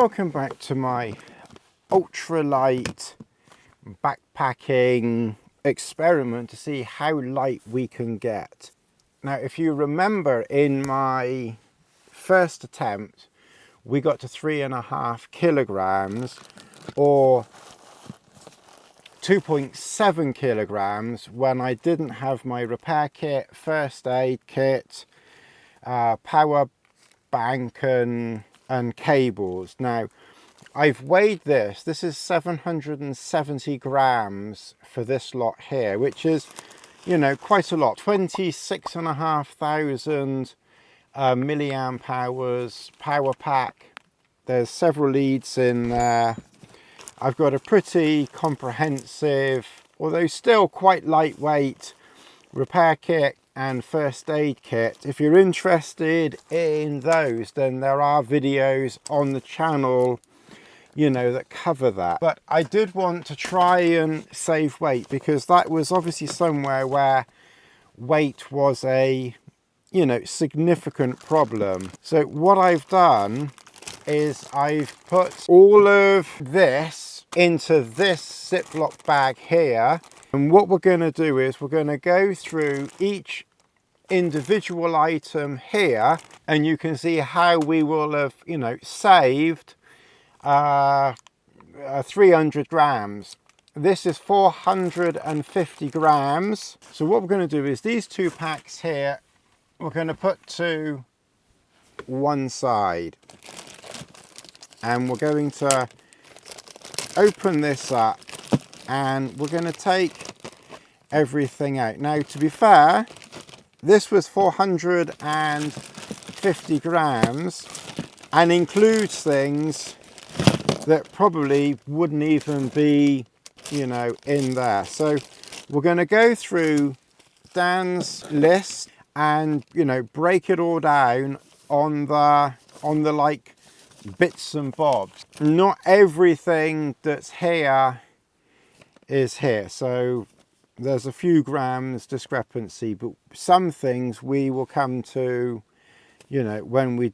Welcome back to my ultralight backpacking experiment to see how light we can get. Now, if you remember, in my first attempt, we got to 3.5 kilograms or 2.7 kilograms when I didn't have my repair kit, first aid kit, power bank and cables. Now, I've weighed this. This is 770 grams for this lot here, which is, you know, quite a lot. 26,500 milliamp hours power pack. There's several leads in there. I've got a pretty comprehensive, although still quite lightweight, repair kit and first aid kit. If you're interested in those, then there are videos on the channel, you know, that cover that. But I did want to try and save weight, because that was obviously somewhere where weight was a, you know, significant problem. So what I've done is I've put all of this into this Ziploc bag here, and what we're going to do is we're going to go through each individual item here, and you can see how we will have, you know, saved 300 grams. This is 450 grams. So what we're going to do is these two packs here, we're going to put to one side, and we're going to open this up, and we're going to take everything out. Now, to be fair, this was 450 grams and includes things that probably wouldn't even be, you know, in there. So we're going to go through Dan's list and, you know, break it all down on the like bits and bobs. Not everything that's here is here, so there's a few grams discrepancy, but some things we will come to, you know, when we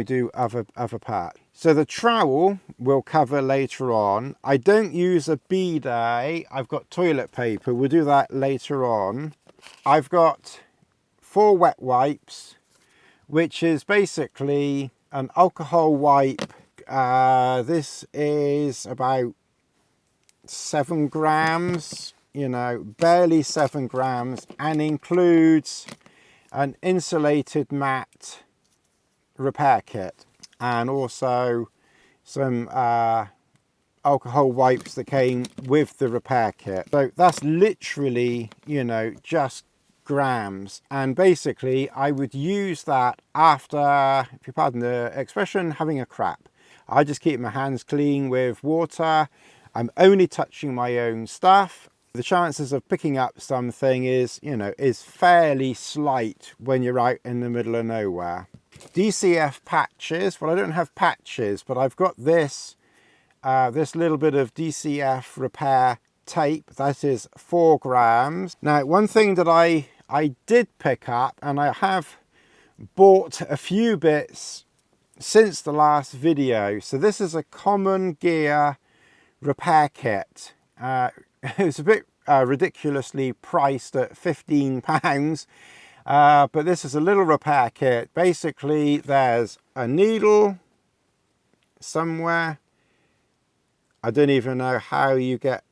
do other parts. So the trowel we'll cover later on. I don't use a bidet. I've got toilet paper. We'll do that later on. I've got 4 wet wipes, which is basically an alcohol wipe. This is about 7 grams, you know, barely 7 grams, and includes an insulated mat repair kit and also some alcohol wipes that came with the repair kit. So that's literally, you know, just grams. And basically I would use that after, if you pardon the expression, having a crap. I just keep my hands clean with water. I'm only touching my own stuff. The chances of picking up something is, you know, is fairly slight when you're out in the middle of nowhere. DCF patches. Well, I don't have patches, but I've got this this little bit of DCF repair tape. That is 4 grams. Now, one thing that I did pick up, and I have bought a few bits since the last video. So this is a common gear repair kit. It was a bit ridiculously priced at £15, but this is a little repair kit. Basically, there's a needle somewhere. I don't even know how you get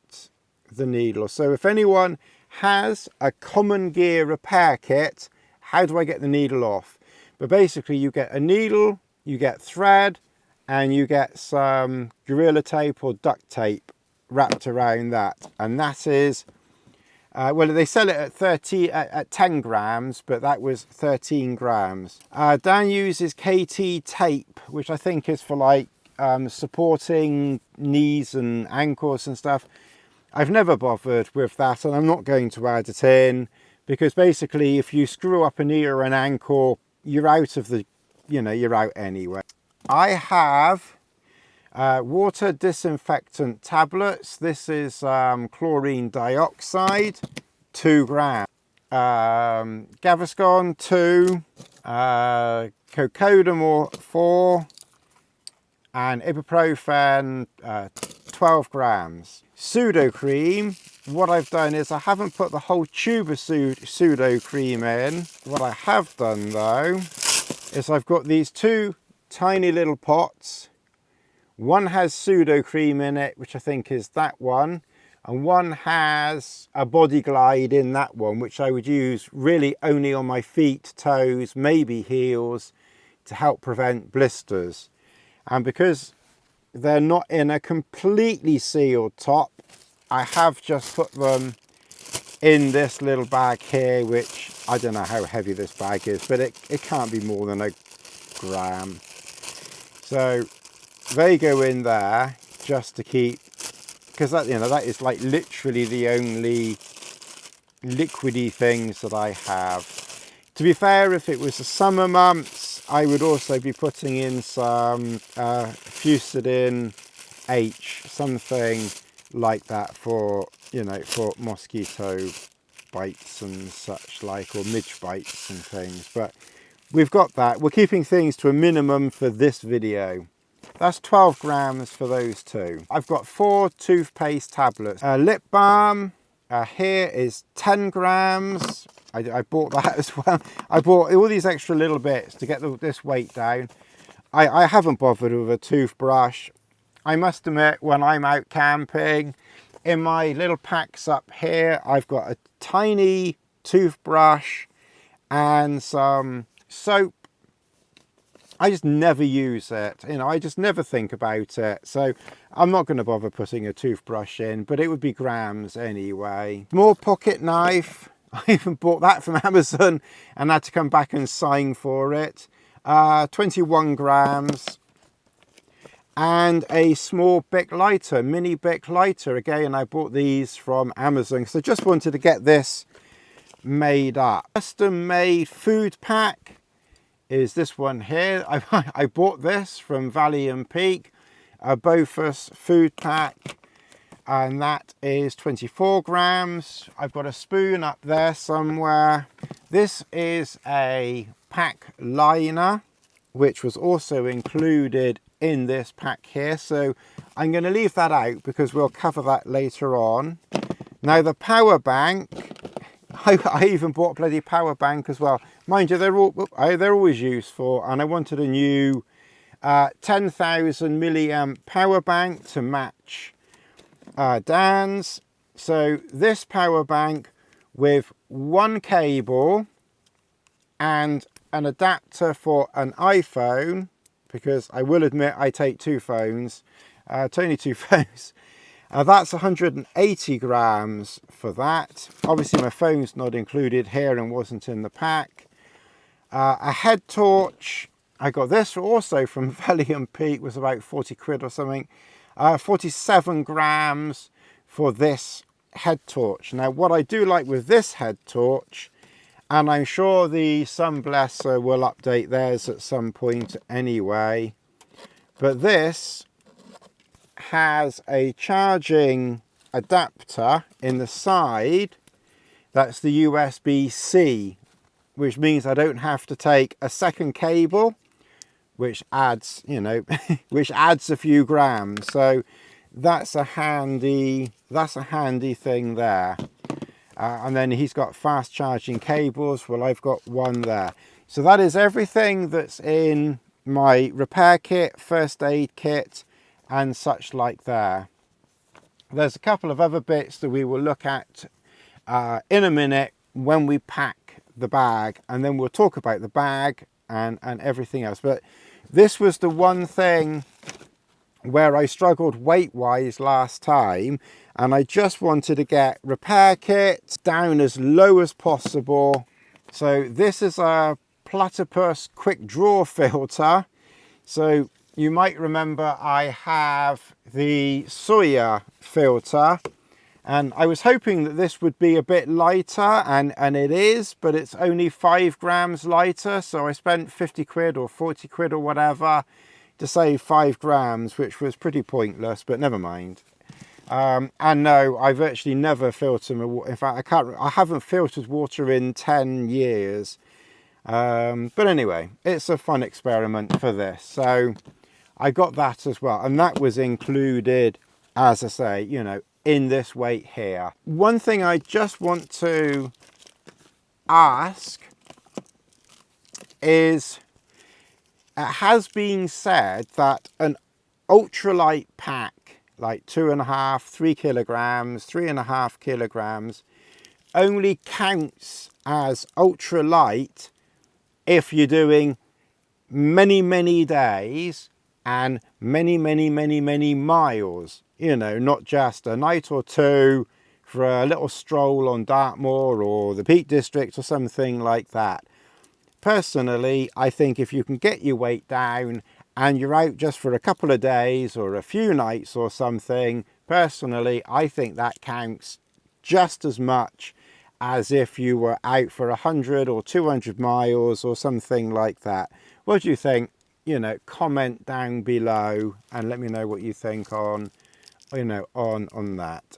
the needle. So if anyone has a common gear repair kit, how do I get the needle off? But basically, you get a needle, you get thread, and you get some Gorilla Tape or duct tape wrapped around that, and that is well, they sell it at 10 grams, but that was 13 grams. Dan uses KT tape, which I think is for like supporting knees and ankles and stuff. I've never bothered with that, and I'm not going to add it in, because basically if you screw up a knee or an ankle, you're out of the, you know, you're out anyway. I have water disinfectant tablets. This is chlorine dioxide, 2 grams. Gaviscon, 2. Cocodamol, 4. and ibuprofen, 12 grams. Pseudo cream, what I've done is I haven't put the whole tube of pseudo cream in. What I have done though is I've got these two tiny little pots. One has pseudo cream in it, which I think is that one, and one has a body glide in that one, which I would use really only on my feet, toes, maybe heels, to help prevent blisters. And because they're not in a completely sealed top, I have just put them in this little bag here, which I don't know how heavy this bag is, but it can't be more than a gram. So they go in there just to keep, because that, you know, that is like literally the only liquidy things that I have. To be fair, if it was the summer months, I would also be putting in some Fusidin H, something like that for, you know, for mosquito bites and such like, or midge bites and things. But we've got that. We're keeping things to a minimum for this video. That's 12 grams for those two. I've got 4 toothpaste tablets. Lip balm here is 10 grams. I bought that as well. I bought all these extra little bits to get this weight down. I haven't bothered with a toothbrush. I must admit, when I'm out camping, in my little packs up here, I've got a tiny toothbrush and some soap. I just never use it, you know, I just never think about it. So I'm not going to bother putting a toothbrush in, but it would be grams anyway. More pocket knife. I even bought that from Amazon and had to come back and sign for it. 21 grams. And a small Bic lighter, mini Bic lighter. Again, I bought these from Amazon because I just wanted to get this made up. Custom made food pack is this one here. I bought this from Valley and Peak, a Bofus food pack, and that is 24 grams. I've got a spoon up there somewhere. This is a pack liner, which was also included in this pack here. So I'm going to leave that out because we'll cover that later on. Now the power bank, I even bought a bloody power bank as well. Mind you, they're always useful, and I wanted a new 10,000 milliamp power bank to match Dan's. So this power bank with one cable and an adapter for an iPhone, because I will admit I take two phones, only two phones. That's 180 grams for that. Obviously my phone's not included here and wasn't in the pack. A head torch, I got this also from Valley and Peak, was about 40 quid or something. 47 grams for this head torch. Now what I do like with this head torch, and I'm sure the Sun Blesser will update theirs at some point anyway, but this has a charging adapter in the side. That's the USB-C, which means I don't have to take a second cable, which adds, you know, which adds a few grams. So that's a handy thing there. And then he's got fast charging cables. Well, I've got one there. So that is everything that's in my repair kit, first aid kit, and such like there. There's a couple of other bits that we will look at in a minute when we pack the bag, and then we'll talk about the bag and everything else. But this was the one thing where I struggled weight-wise last time, and I just wanted to get repair kits down as low as possible. So this is a platypus quick draw filter. So you might remember I have the Sawyer filter, and I was hoping that this would be a bit lighter, and it is, but it's only 5 grams lighter. So I spent 50 quid or 40 quid or whatever to save 5 grams, which was pretty pointless, but never mind. And no, I virtually never filter my water. In fact, I haven't filtered water in 10 years. But anyway, it's a fun experiment for this. So I got that as well, and that was included, as I say, you know, in this weight here. One thing I just want to ask is, it has been said that an ultralight pack, like 2.5, 3 kilograms, 3.5 kilograms, only counts as ultralight if you're doing many days and many miles, you know, not just a night or two for a little stroll on Dartmoor or the Peak District or something like that. Personally, I think if you can get your weight down and you're out just for a couple of days or a few nights or something, personally, I think that counts just as much as if you were out for 100 or 200 miles or something like that. What do you think? You know, comment down below and let me know what you think on, you know, on that.